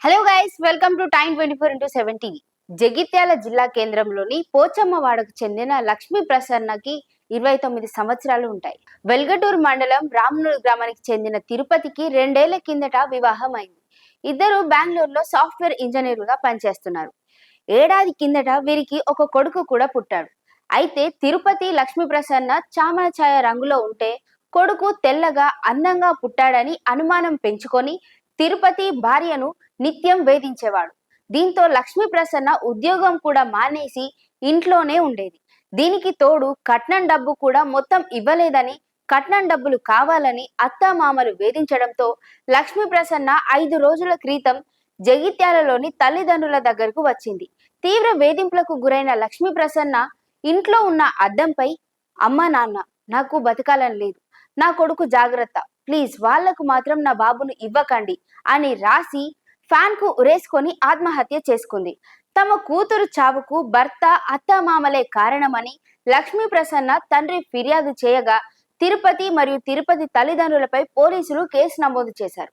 Hello guys, welcome to time 24x7 TV. Jagtial జిల్లా కేంద్రంలోని పోచమ్మవాడకు చెందిన లక్ష్మీ ప్రసన్నకి 29 సంవత్సరాలు ఉంటాయి. వెల్గటూరు మండలం రామ్నూర్ గ్రామానికి చెందిన తిరుపతికి 2 ఏళ్ల కిందట వివాహం అయింది. ఇద్దరు బెంగళూరులో సాఫ్ట్వేర్ ఇంజనీర్లుగా పనిచేస్తున్నారు. ఏడాది కిందట వీరికి ఒక కొడుకు కూడా పుట్టాడు. అయితే తిరుపతి లక్ష్మీ ప్రసన్న చామన ఛాయ రంగులో ఉంటే కొడుకు తెల్లగా అందంగా పుట్టాడని అనుమానం పెంచుకొని తిరుపతి భార్యను నిత్యం వేధించేవాడు. దీంతో లక్ష్మీ ప్రసన్న ఉద్యోగం కూడా మానేసి ఇంట్లోనే ఉండేది. దీనికి తోడు కట్నం డబ్బు కూడా మొత్తం ఇవ్వలేదని, కట్నం డబ్బులు కావాలని అత్తామామలు వేధించడంతో లక్ష్మీ ప్రసన్న 5 రోజుల క్రితం జగిత్యాలలోని తల్లిదండ్రుల దగ్గరకు వచ్చింది. తీవ్ర వేధింపులకు గురైన లక్ష్మీ ప్రసన్న ఇంట్లో ఉన్న అద్దంపై అమ్మ నాన్న నాకు బతకాలని లేదు, నా కొడుకు జాగ్రత్త, ప్లీజ్ వాళ్లకు మాత్రం నా బాబును ఇవ్వకండి అని రాసి ఫ్యాన్ కు ఉరేసుకొని ఆత్మహత్య చేసుకుంది. తమ కూతురు చావుకు భర్త అత్తమామలే కారణమని లక్ష్మీ ప్రసన్న తండ్రి ఫిర్యాదు చేయగా తిరుపతి మరియు తిరుపతి తల్లిదండ్రులపై పోలీసులు కేసు నమోదు చేశారు.